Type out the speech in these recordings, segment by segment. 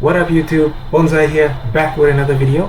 What up YouTube, Bonsai here, back with another video.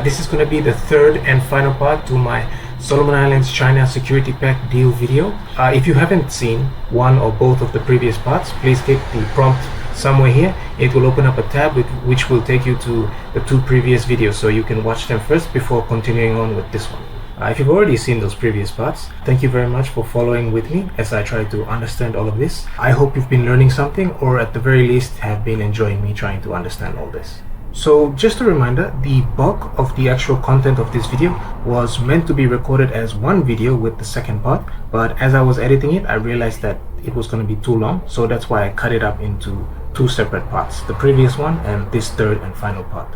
This is going to be the third and final part to my Solomon Islands China Security Pact deal video. If you haven't seen one or both of the previous parts, please click the prompt somewhere here. It will open up a tab which will take you to the two previous videos, so you can watch them first before continuing on with this one. If you've already seen those previous parts, thank you very much for following with me as I try to understand all of this. I hope you've been learning something, or at the very least have been enjoying me trying to understand all this. So just a reminder, the bulk of the actual content of this video was meant to be recorded as one video with the second part, but as I was editing it, I realized that it was going to be too long, so that's why I cut it up into two separate parts, the previous one and this third and final part.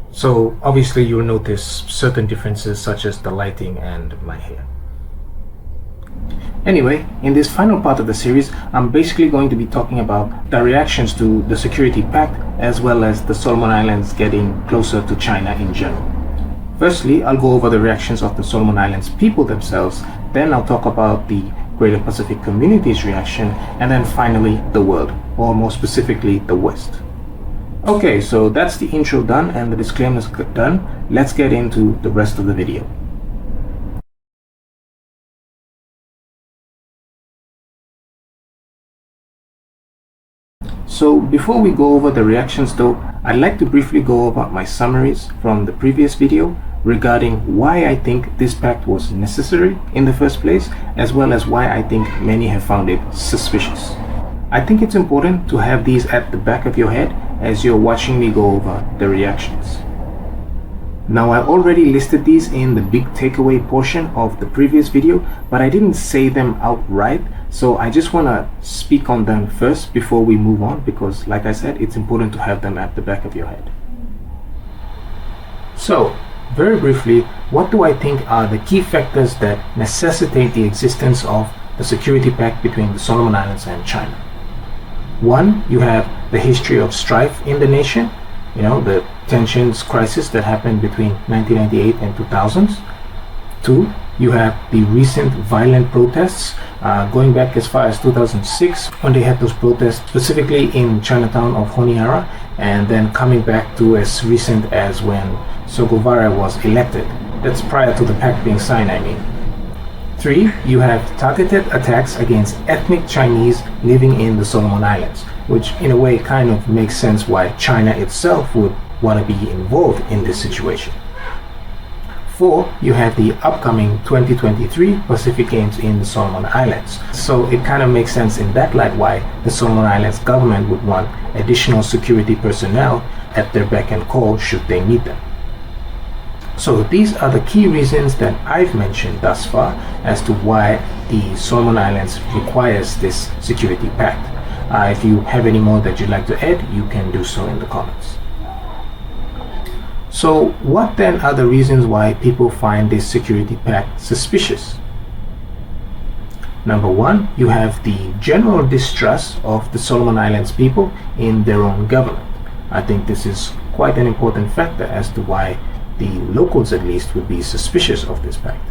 So obviously you'll notice certain differences such as the lighting and my hair. Anyway, in this final part of the series, I'm basically going to be talking about the reactions to the Security Pact as well as the Solomon Islands getting closer to China in general. Firstly, I'll go over the reactions of the Solomon Islands people themselves, then I'll talk about the Greater Pacific Community's reaction, and then finally the world, or more specifically the West. Okay, so that's the intro done and the disclaimers done. Let's get into the rest of the video. So before we go over the reactions though, I'd like to briefly go over my summaries from the previous video regarding why I think this pact was necessary in the first place, as well as why I think many have found it suspicious. I think it's important to have these at the back of your head as you're watching me go over the reactions. Now, I already listed these in the big takeaway portion of the previous video, but I didn't say them outright, so I just want to speak on them first before we move on, because like I said, it's important to have them at the back of your head. So, very briefly, what do I think are the key factors that necessitate the existence of the Security Pact between the Solomon Islands and China? One, you have the history of strife in the nation, the tensions crisis that happened between 1998 and 2000s. Two, you have the recent violent protests going back as far as 2006, when they had those protests specifically in Chinatown of Honiara, and then coming back to as recent as when Guevara was elected. That's prior to the pact being signed, I mean. Three, you have targeted attacks against ethnic Chinese living in the Solomon Islands, which in a way kind of makes sense why China itself would want to be involved in this situation. Four, you have the upcoming 2023 Pacific Games in the Solomon Islands. So it kind of makes sense in that light why the Solomon Islands government would want additional security personnel at their beck and call should they need them. So these are the key reasons that I've mentioned thus far as to why the Solomon Islands requires this security pact. If you have any more that you'd like to add, you can do so in the comments. So what then are the reasons why people find this security pact suspicious? Number one, you have the general distrust of the Solomon Islands people in their own government. I think this is quite an important factor as to why the locals at least would be suspicious of this pact.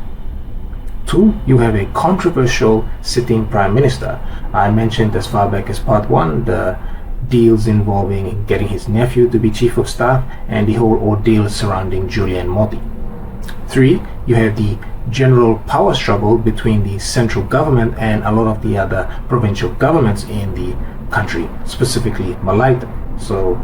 Two, you have a controversial sitting prime minister. I mentioned as far back as part one the deals involving getting his nephew to be chief of staff and the whole ordeal surrounding Julian Modi. Three, you have the general power struggle between the central government and a lot of the other provincial governments in the country, specifically Malaita. So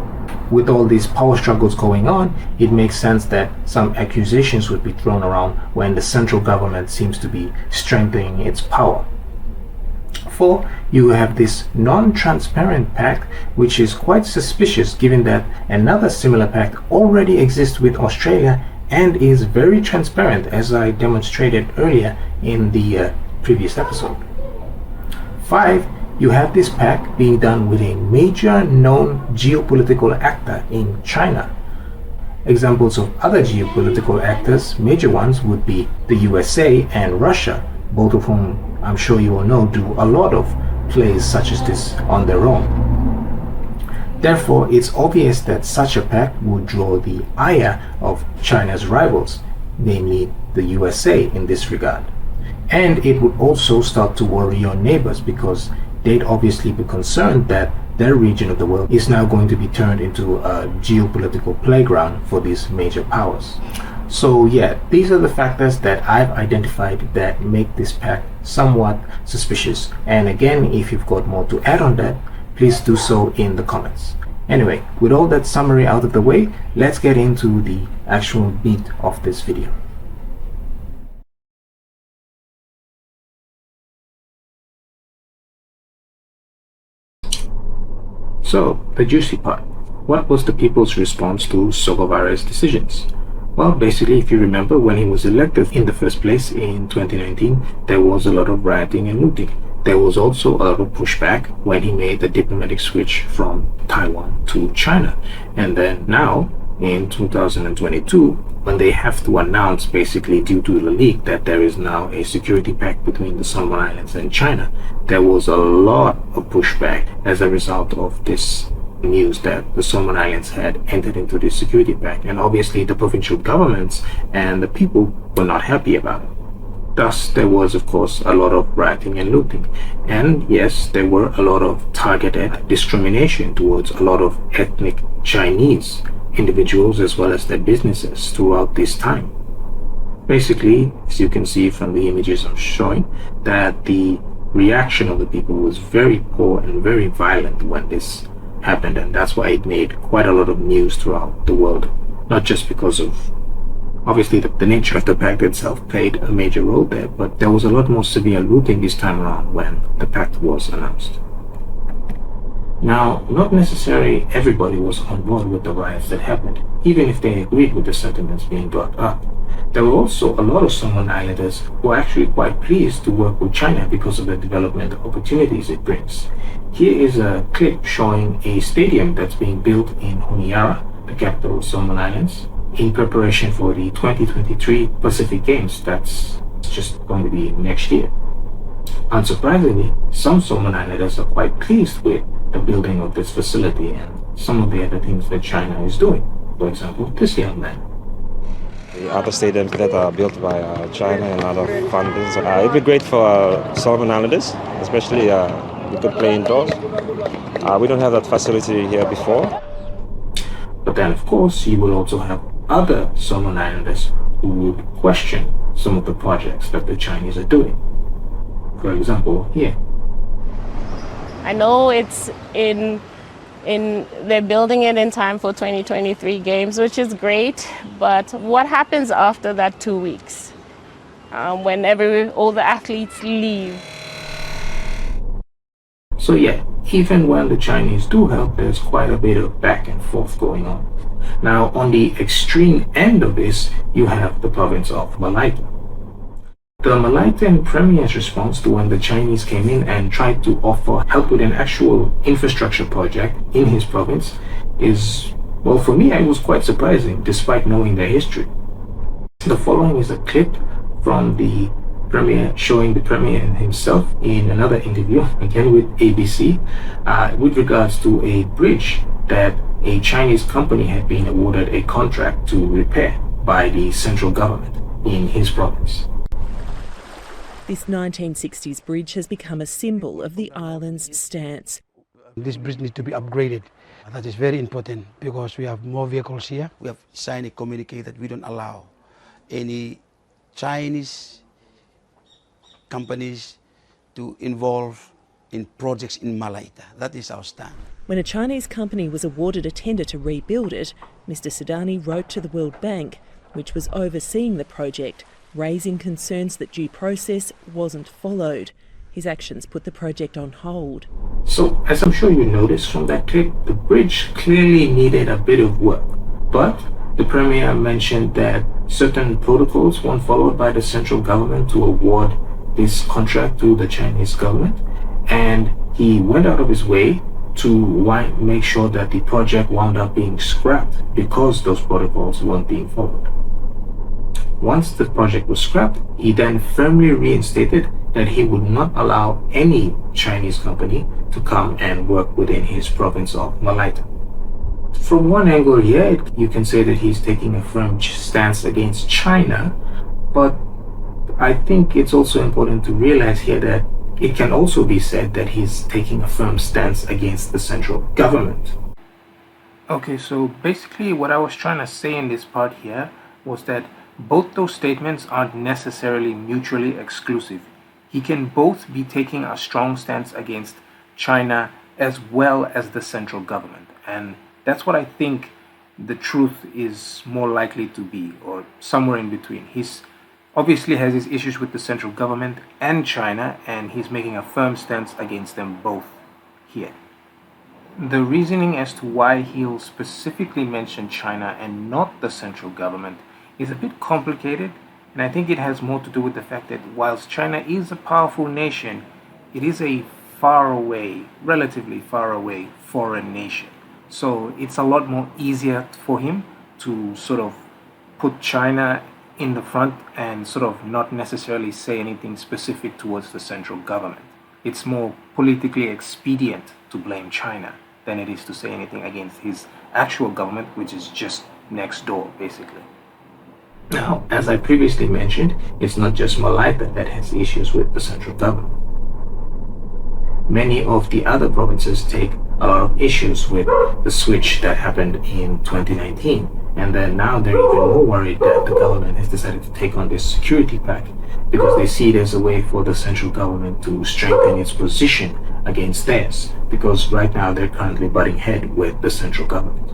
with all these power struggles going on, it makes sense that some accusations would be thrown around when the central government seems to be strengthening its power. Four, you have this non-transparent pact, which is quite suspicious given that another similar pact already exists with Australia and is very transparent, as I demonstrated earlier in the previous episode. Five, you have this pact being done with a major known geopolitical actor in China. Examples of other geopolitical actors, major ones, would be the USA and Russia, both of whom I'm sure you all know do a lot of plays such as this on their own. Therefore, it's obvious that such a pact would draw the ire of China's rivals, namely the USA in this regard. And it would also start to worry your neighbors, because they'd obviously be concerned that their region of the world is now going to be turned into a geopolitical playground for these major powers. So yeah, these are the factors that I've identified that make this pact somewhat suspicious. And again, if you've got more to add on that, please do so in the comments. Anyway, with all that summary out of the way, let's get into the actual meat of this video. So, the juicy part. What was the people's response to Sogovare's decisions? Well, basically, if you remember, when he was elected in the first place in 2019, there was a lot of rioting and looting. There was also a lot of pushback when he made the diplomatic switch from Taiwan to China. And then now, in 2022, when they have to announce, basically due to the leak, that there is now a security pact between the Solomon Islands and China, there was a lot of pushback as a result of this news that the Solomon Islands had entered into this security pact. And obviously the provincial governments and the people were not happy about it. Thus, there was, of course, a lot of rioting and looting. And yes, there were a lot of targeted discrimination towards a lot of ethnic Chinese individuals as well as their businesses throughout this time. Basically, as you can see from the images I'm showing, that the reaction of the people was very poor and very violent when this happened, and that's why it made quite a lot of news throughout the world. Not just because of, obviously, the nature of the pact itself played a major role there, but there was a lot more severe looting this time around when the pact was announced. Now, not necessarily everybody was on board with the riots that happened, even if they agreed with the sentiments being brought up. There were also a lot of Solomon Islanders who were actually quite pleased to work with China because of the development opportunities it brings. Here is a clip showing a stadium that's being built in Honiara, the capital of Solomon Islands, in preparation for the 2023 Pacific Games that's just going to be next year. Unsurprisingly, some Solomon Islanders are quite pleased with the building of this facility and some of the other things that China is doing. For example, this young man. The other stadiums that are built by China and other funders, it'd be great for Solomon Islanders, especially we could play indoors. We don't have that facility here before. But then, of course, you will also have other Solomon Islanders who would question some of the projects that the Chinese are doing. For example, here. I know it's they're building it in time for 2023 games, which is great, but what happens after that 2 weeks when all the athletes leave? So yeah, even when the Chinese do help, there's quite a bit of back and forth going on. Now, on the extreme end of this, you have the province of Malaita. The Malaitan Premier's response to when the Chinese came in and tried to offer help with an actual infrastructure project in his province is, well, for me, it was quite surprising despite knowing their history. The following is a clip from the Premier showing the Premier himself in another interview, again with ABC, with regards to a bridge that a Chinese company had been awarded a contract to repair by the central government in his province. This 1960s bridge has become a symbol of the island's stance. This bridge needs to be upgraded. That is very important because we have more vehicles here. We have signed a communique that we don't allow any Chinese companies to involve in projects in Malaita. That is our stand. When a Chinese company was awarded a tender to rebuild it, Mr. Sudani wrote to the World Bank, which was overseeing the project, raising concerns that due process wasn't followed. His actions put the project on hold. So, as I'm sure you noticed from that clip, the bridge clearly needed a bit of work. But the Premier mentioned that certain protocols weren't followed by the central government to award this contract to the Chinese government, and he went out of his way to make sure that the project wound up being scrapped because those protocols weren't being followed. Once the project was scrapped, he then firmly reinstated that he would not allow any Chinese company to come and work within his province of Malaita. From one angle here, you can say that he's taking a firm stance against China, but I think it's also important to realize here that it can also be said that he's taking a firm stance against the central government. Okay, so basically what I was trying to say in this part here was that both those statements aren't necessarily mutually exclusive. He can both be taking a strong stance against China as well as the central government. And that's what I think the truth is more likely to be, or somewhere in between. He's obviously has his issues with the central government and China, and he's making a firm stance against them both here. The reasoning as to why he'll specifically mention China and not the central government is a bit complicated, and I think it has more to do with the fact that whilst China is a powerful nation, it is a relatively far away foreign nation. So it's a lot more easier for him to sort of put China in the front and sort of not necessarily say anything specific towards the central government. It's more politically expedient to blame China than it is to say anything against his actual government, which is just next door, basically. Now, as I previously mentioned, it's not just Malaita that has issues with the central government. Many of the other provinces take a lot of issues with the switch that happened in 2019, and then now they're even more worried that the government has decided to take on this security pact because they see it as a way for the central government to strengthen its position against theirs, because right now they're currently butting head with the central government.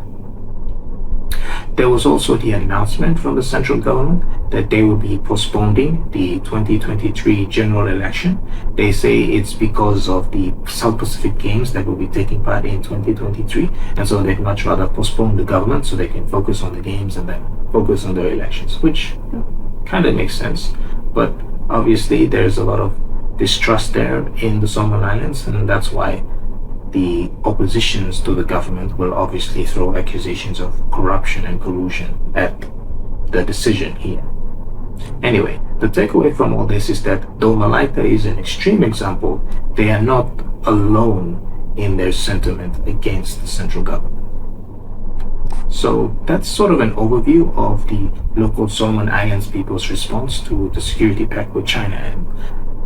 There was also the announcement from the central government that they will be postponing the 2023 general election. They say it's because of the South Pacific Games that will be taking part in 2023, and so they'd much rather postpone the government so they can focus on the games and then focus on their elections, which kind of makes sense. But obviously there's a lot of distrust there in the Solomon Islands, and that's why the oppositions to the government will obviously throw accusations of corruption and collusion at the decision here. Anyway, the takeaway from all this is that though Malaita is an extreme example, they are not alone in their sentiment against the central government. So that's sort of an overview of the local Solomon Islands people's response to the security pact with China, and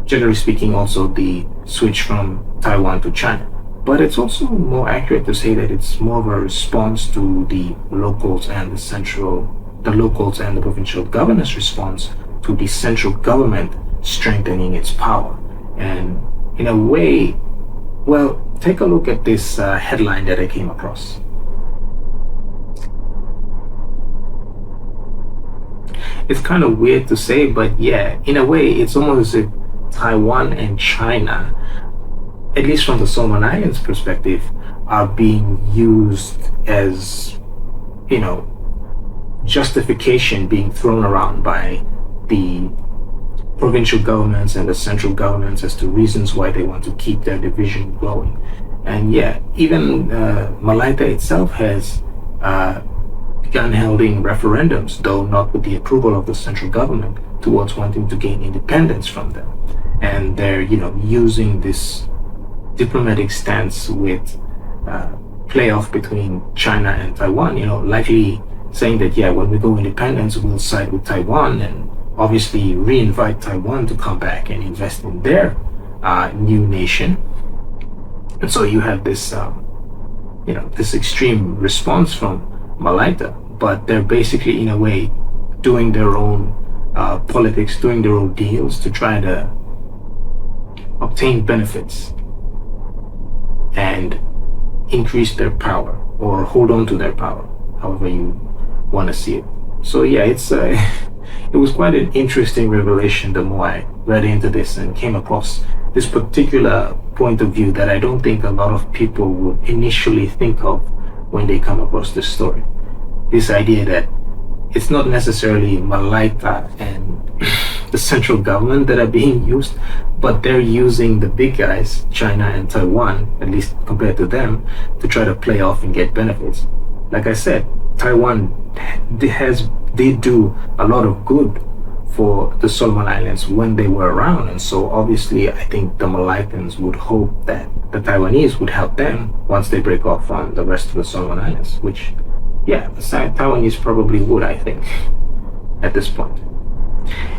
generally speaking also the switch from Taiwan to China. But it's also more accurate to say that it's more of a response to the locals and the provincial governors' response to the central government strengthening its power. And in a way, well, take a look at this headline that I came across. It's kind of weird to say, but yeah, in a way, it's almost as if Taiwan and China, at least from the Solomon Islands perspective, are being used as, justification being thrown around by the provincial governments and the central governments as to reasons why they want to keep their division growing. And yeah, even Malaita itself has begun holding referendums, though not with the approval of the central government, towards wanting to gain independence from them. And they're, using this diplomatic stance with playoff between China and Taiwan, likely saying that, yeah, when we go independence, we'll side with Taiwan and obviously re-invite Taiwan to come back and invest in their new nation. And so you have this, this extreme response from Malaita, but they're basically, in a way, doing their own politics, doing their own deals to try to obtain benefits and increase their power or hold on to their power, however you want to see it. So yeah, it was quite an interesting revelation the more I read into this and came across this particular point of view that I don't think a lot of people would initially think of when they come across this story. This idea that it's not necessarily Malaita and the central government that are being used, but they're using the big guys, China and Taiwan, at least compared to them, to try to play off and get benefits. Like I said, Taiwan did do a lot of good for the Solomon Islands when they were around, and so obviously I think the Malaitans would hope that the Taiwanese would help them once they break off from the rest of the Solomon Islands, which, yeah, the Taiwanese probably would, I think, at this point.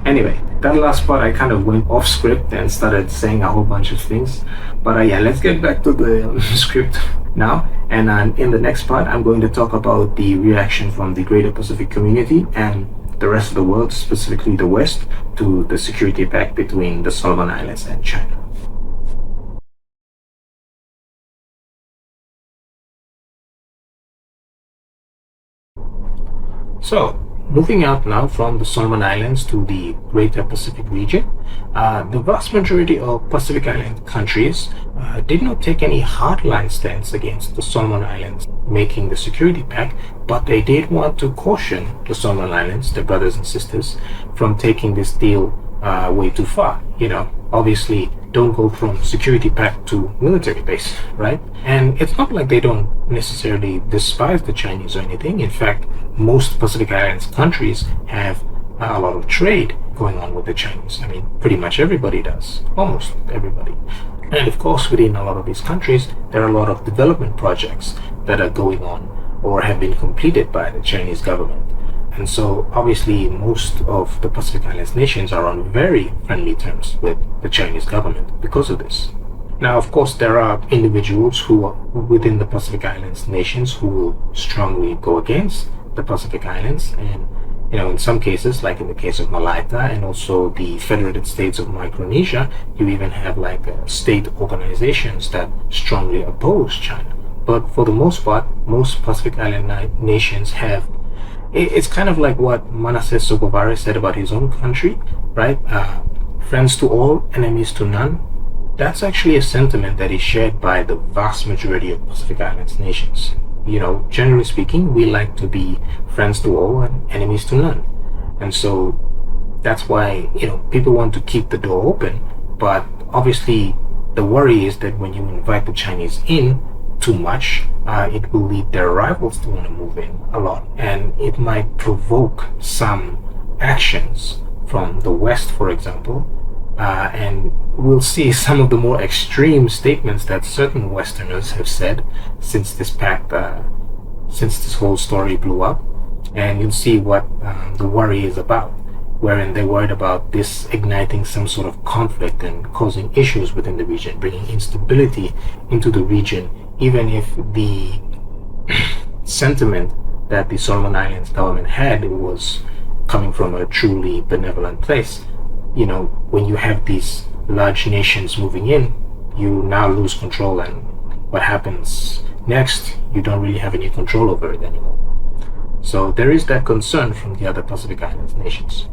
Anyway, that last part I kind of went off script and started saying a whole bunch of things. But yeah, let's get back to the script now. And in the next part, I'm going to talk about the reaction from the greater Pacific community and the rest of the world, specifically the West, to the security pact between the Solomon Islands and China. So, moving out now from the Solomon Islands to the greater Pacific region, the vast majority of Pacific Island countries did not take any hardline stance against the Solomon Islands making the security pact, but they did want to caution the Solomon Islands, their brothers and sisters, from taking this deal way too far. You know, obviously, don't go from security pact to military base, right? And it's not like they don't necessarily despise the Chinese or anything. In fact, most Pacific Islands countries have a lot of trade going on with the Chinese. I mean, pretty much everybody does, almost everybody. And of course, within a lot of these countries, there are a lot of development projects that are going on or have been completed by the Chinese government. And so, obviously, most of the Pacific Islands nations are on very friendly terms with the Chinese government because of this. Now, of course, there are individuals who are within the Pacific Islands nations who will strongly go against the Pacific Islands. And, you know, in some cases, like in the case of Malacca and also the Federated States of Micronesia, you even have like state organizations that strongly oppose China. But for the most part, most Pacific Island nations have. It's kind of like what Manasseh Sogavare said about his own country, right? Friends to all, enemies to none. That's actually a sentiment that is shared by the vast majority of Pacific Islands nations. You know, generally speaking, we like to be friends to all and enemies to none. And so that's why, you know, people want to keep the door open. But obviously, the worry is that when you invite the Chinese in too much, it will lead their rivals to want to move in a lot, and it might provoke some actions from the West, for example, and we'll see some of the more extreme statements that certain Westerners have said since this pact, since this whole story blew up, and you'll see what the worry is about, wherein they're worried about this igniting some sort of conflict and causing issues within the region, bringing instability into the region, even if the sentiment that the Solomon Islands government had was coming from a truly benevolent place. You know, when you have these large nations moving in, you now lose control, and what happens next, you don't really have any control over it anymore. So there is that concern from the other Pacific Islands nations.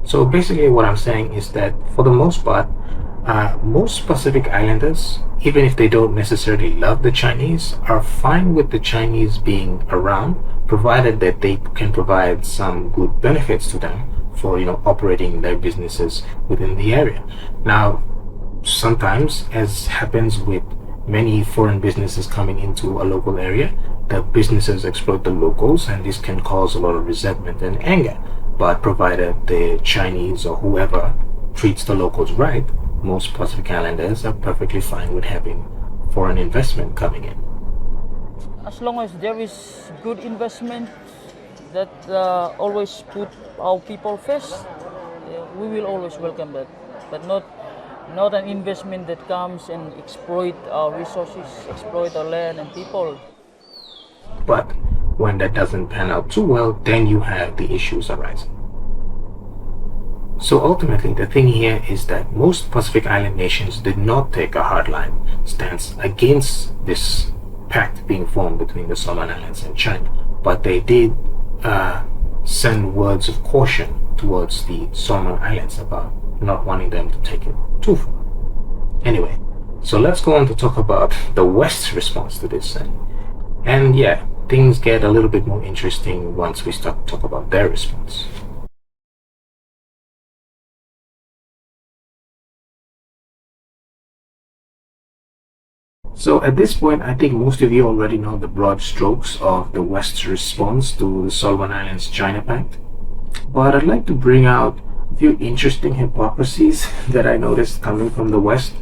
So basically what I'm saying is that for the most part, most Pacific Islanders, even if they don't necessarily love the Chinese, are fine with the Chinese being around, provided that they can provide some good benefits to them for, you know, operating their businesses within the area. Now, sometimes, as happens with many foreign businesses coming into a local area, the businesses exploit the locals, and this can cause a lot of resentment and anger. But provided the Chinese or whoever treats the locals right, most Pacific Islanders are perfectly fine with having foreign investment coming in. As long as there is good investment that always put our people first, we will always welcome that. But not an investment that comes and exploit our resources, exploit our land and people. But when that doesn't pan out too well, then you have the issues arising. So ultimately, the thing here is that most Pacific Island nations did not take a hardline stance against this pact being formed between the Solomon Islands and China, but they did send words of caution towards the Solomon Islands about not wanting them to take it too far. Anyway, so let's go on to talk about the West's response to this. And yeah, things get a little bit more interesting once we start to talk about their response. So at this point, I think most of you already know the broad strokes of the West's response to the Solomon Islands China Pact. But I'd like to bring out a few interesting hypocrisies that I noticed coming from the West.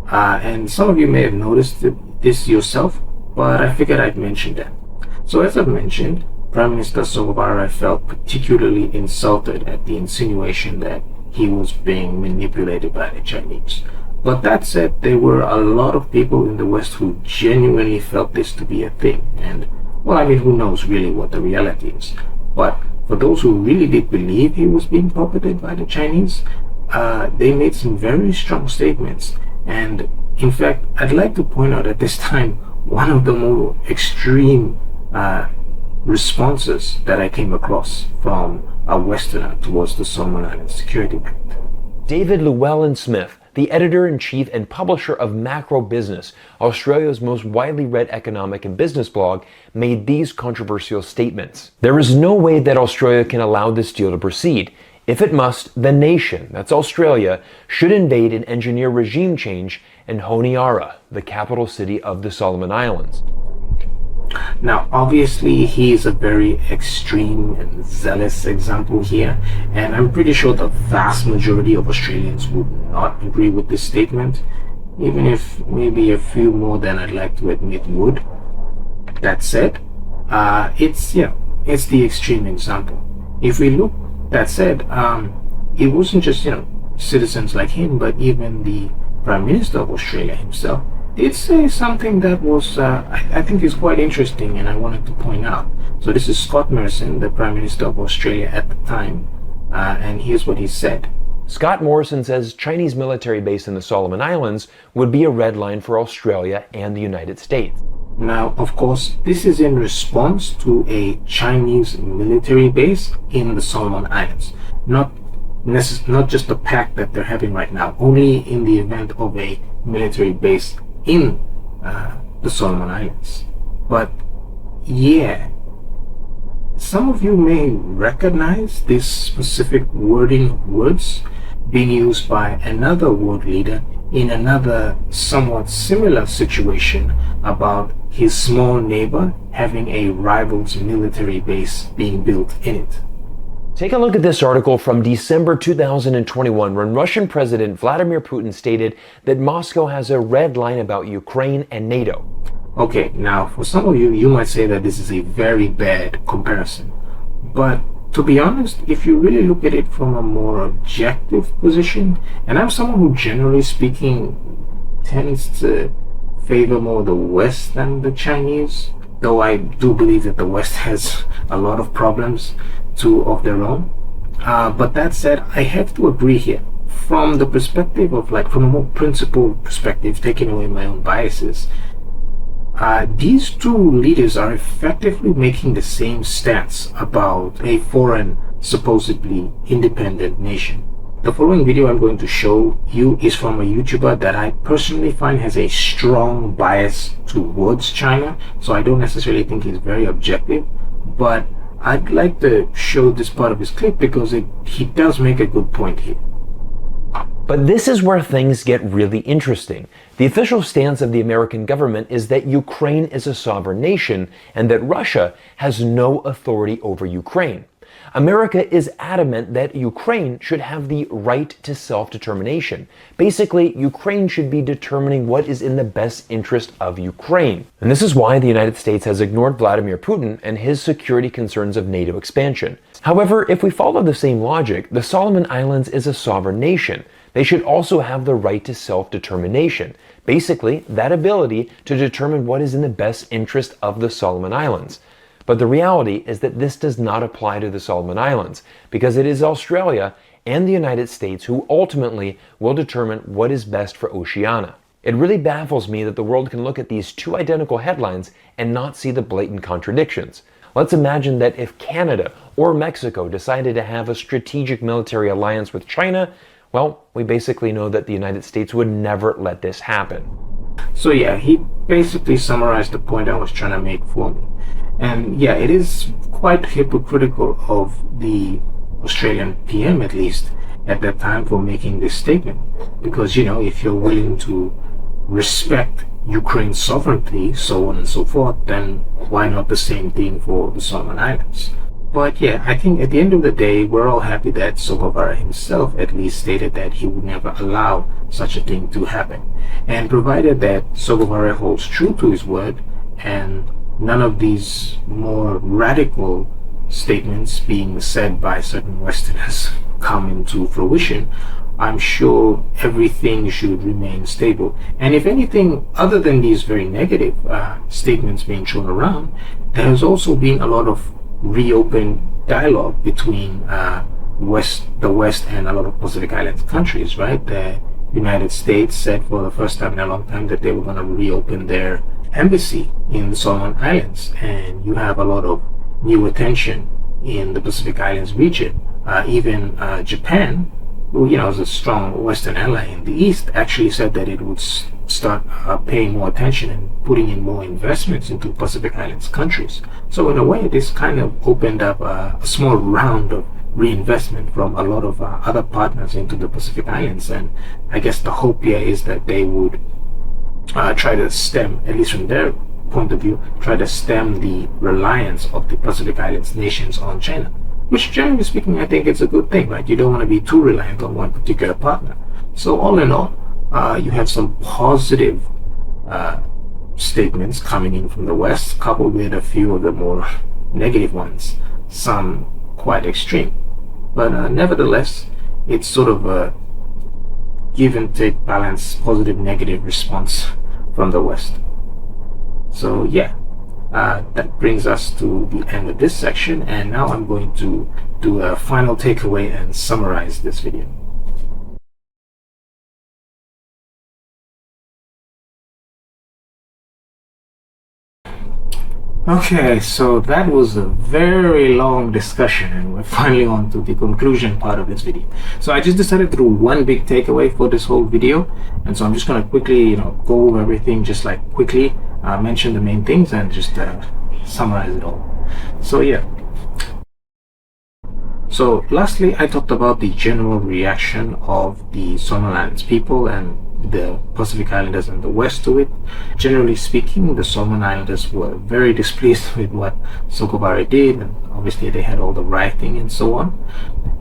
And some of you may have noticed this yourself, but I figured I'd mention them. So as I've mentioned, Prime Minister Sogavare felt particularly insulted at the insinuation that he was being manipulated by the Chinese. But that said, there were a lot of people in the West who genuinely felt this to be a thing. And, well, I mean, who knows really what the reality is. But for those who really did believe he was being puppeted by the Chinese, they made some very strong statements. And, in fact, I'd like to point out at this time one of the more extreme responses that I came across from a Westerner towards the Solomon Islands Security Pact. David Llewellyn-Smith, the editor-in-chief and publisher of Macro Business, Australia's most widely read economic and business blog, made these controversial statements. There is no way that Australia can allow this deal to proceed. If it must, the nation, that's Australia, should invade and engineer regime change in Honiara, the capital city of the Solomon Islands. Now, obviously, he is a very extreme and zealous example here, and I'm pretty sure the vast majority of Australians would not agree with this statement, even if maybe a few more than I'd like to admit would. That said, it's the extreme example. If we look, that said, it wasn't just, citizens like him, but even the Prime Minister of Australia himself did say something that was, I think is quite interesting, and I wanted to point out. So this is Scott Morrison, the Prime Minister of Australia at the time, and here's what he said. Scott Morrison says Chinese military base in the Solomon Islands would be a red line for Australia and the United States. Now, of course, this is in response to a Chinese military base in the Solomon Islands. Not just the pact that they're having right now, only in the event of a military base in the Solomon Islands. But yeah, some of you may recognize this specific words being used by another world leader in another somewhat similar situation about his small neighbor having a rival's military base being built in it. Take a look at this article from December 2021 when Russian President Vladimir Putin stated that Moscow has a red line about Ukraine and NATO. Okay, now for some of you, you might say that this is a very bad comparison. But to be honest, if you really look at it from a more objective position, and I'm someone who generally speaking tends to favor more the West than the Chinese, though I do believe that the West has a lot of problems too of their own. But that said, I have to agree here. From the perspective of from a more principled perspective, taking away my own biases, these two leaders are effectively making the same stance about a foreign, supposedly independent nation. The following video I'm going to show you is from a YouTuber that I personally find has a strong bias towards China, so I don't necessarily think he's very objective, but I'd like to show this part of his clip because he does make a good point here. But this is where things get really interesting. The official stance of the American government is that Ukraine is a sovereign nation and that Russia has no authority over Ukraine. America is adamant that Ukraine should have the right to self-determination. Basically, Ukraine should be determining what is in the best interest of Ukraine. And this is why the United States has ignored Vladimir Putin and his security concerns of NATO expansion. However, if we follow the same logic, the Solomon Islands is a sovereign nation. They should also have the right to self-determination. Basically, that ability to determine what is in the best interest of the Solomon Islands. But the reality is that this does not apply to the Solomon Islands, because it is Australia and the United States who ultimately will determine what is best for Oceania. It really baffles me that the world can look at these two identical headlines and not see the blatant contradictions. Let's imagine that if Canada or Mexico decided to have a strategic military alliance with China, well, we basically know that the United States would never let this happen. So yeah, he basically summarized the point I was trying to make for me. And yeah, it is quite hypocritical of the Australian PM, at least, at that time for making this statement. Because, if you're willing to respect Ukraine's sovereignty, so on and so forth, then why not the same thing for the Solomon Islands? But yeah, I think at the end of the day, we're all happy that Sogavare himself at least stated that he would never allow such a thing to happen. And provided that Sogavare holds true to his word and none of these more radical statements being said by certain Westerners come into fruition, I'm sure everything should remain stable. And if anything, other than these very negative statements being thrown around, there's also been a lot of reopened dialogue between the West and a lot of Pacific Islands countries, right? The United States said for the first time in a long time that they were going to reopen their embassy in the Solomon Islands, and you have a lot of new attention in the Pacific Islands region. Even Japan, who is a strong Western ally in the East, actually said that it would start paying more attention and putting in more investments into Pacific Islands countries. So in a way, this kind of opened up a small round of reinvestment from a lot of other partners into the Pacific Islands. And I guess the hope here is that they would try to stem, at least from their point of view, try to stem the reliance of the Pacific Islands nations on China. Which, generally speaking, I think it's a good thing, right? You don't want to be too reliant on one particular partner. So all in all, you have some positive statements coming in from the West, coupled with a few of the more negative ones, some quite extreme. But nevertheless, it's sort of a give and take balance, positive, negative response from the West. So yeah. That brings us to the end of this section, and now I'm going to do a final takeaway and summarize this video. Okay, so that was a very long discussion, and we're finally on to the conclusion part of this video. So I just decided to do one big takeaway for this whole video, and so I'm just going to quickly go over everything, just like quickly mention the main things and just summarize it all. So yeah, so lastly, I talked about the general reaction of the Solomon Islands people and the Pacific Islanders and the West to it. Generally speaking, the Solomon Islanders were very displeased with what Sokobare did, and obviously they had all the rioting and so on.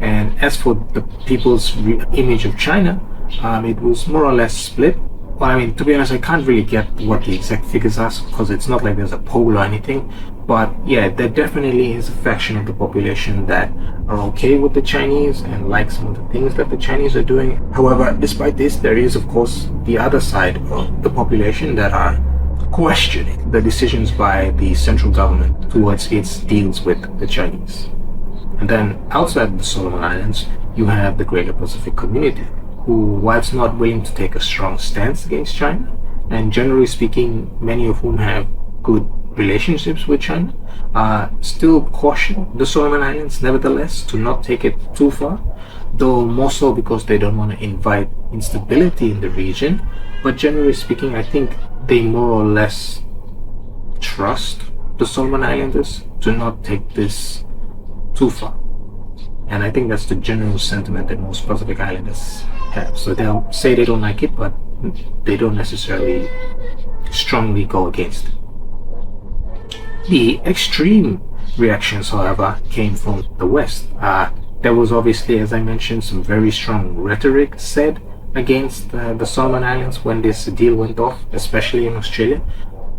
And as for the people's image of China, it was more or less split. Well, I mean, to be honest, I can't really get what the exact figures are, because it's not like there's a poll or anything. But yeah, there definitely is a faction of the population that are okay with the Chinese and like some of the things that the Chinese are doing. However, despite this, there is, of course, the other side of the population that are questioning the decisions by the central government towards its deals with the Chinese. And then outside the Solomon Islands, you have the greater Pacific community, who, whilst not willing to take a strong stance against China, and generally speaking, many of whom have good relationships with China, still caution the Solomon Islands, nevertheless, to not take it too far, though more so because they don't want to invite instability in the region. But generally speaking, I think they more or less trust the Solomon Islanders to not take this too far. And I think that's the general sentiment that most Pacific Islanders have. So they'll say they don't like it, but they don't necessarily strongly go against it. The extreme reactions, however, came from the West. There was obviously, as I mentioned, some very strong rhetoric said against the Solomon Islands when this deal went off, especially in Australia.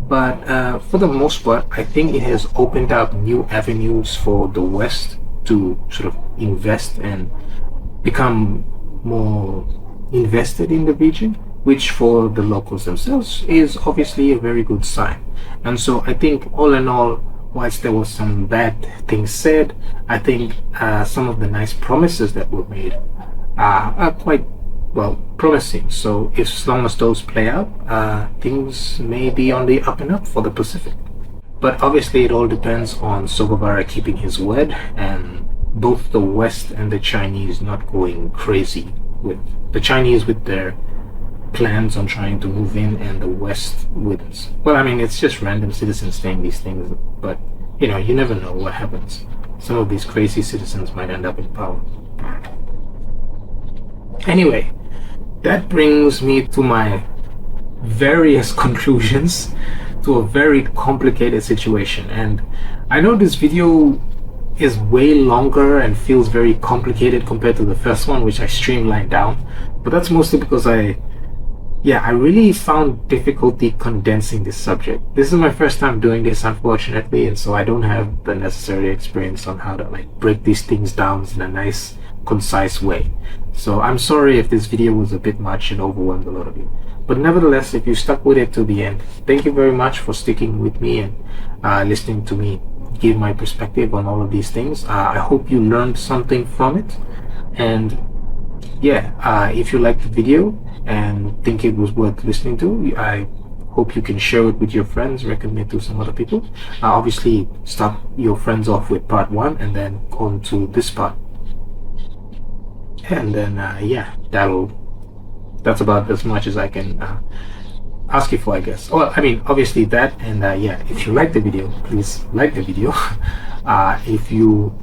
But for the most part, I think it has opened up new avenues for the West to sort of invest and become more invested in the region, which for the locals themselves is obviously a very good sign. And so I think all in all, whilst there was some bad things said, I think some of the nice promises that were made are quite well promising. So as long as those play out, things may be on the up and up for the Pacific. But obviously it all depends on Sogavara keeping his word, and both the West and the Chinese not going crazy with the Chinese with their plans on trying to move in, and the West with, well, I mean, it's just random citizens saying these things, but you never know what happens. Some of these crazy citizens might end up in power. Anyway, that brings me to my various conclusions to a very complicated situation. And I know this video is way longer and feels very complicated compared to the first one, which I streamlined down, but that's mostly because I yeah, I really found difficulty condensing this subject. This is my first time doing this, unfortunately, and so I don't have the necessary experience on how to like break these things down in a nice, concise way. So I'm sorry if this video was a bit much and overwhelmed a lot of you. But nevertheless, if you stuck with it to the end, thank you very much for sticking with me and listening to me give my perspective on all of these things. I hope you learned something from it. And yeah, if you liked the video and think it was worth listening to, I hope you can share it with your friends, recommend it to some other people. Obviously, start your friends off with part 1 and then on to this part. And then, yeah, that's about as much as I can ask you for, I guess. Well, I mean, obviously that, and yeah, if you like the video, please like the video. If you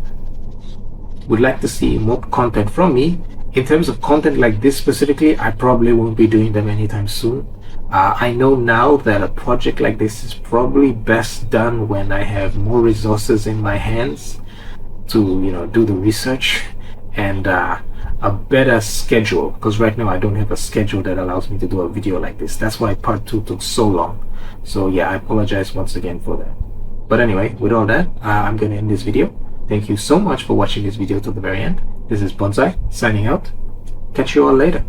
would like to see more content from me, in terms of content like this specifically, I probably won't be doing them anytime soon. I know now that a project like this is probably best done when I have more resources in my hands to, you know, do the research and a better schedule, because right now I don't have a schedule that allows me to do a video like this. That's why part 2 took so long. So yeah, I apologize once again for that. But anyway, with all that, I'm going to end this video. Thank you so much for watching this video to the very end. This is Bonsai signing out. Catch you all later.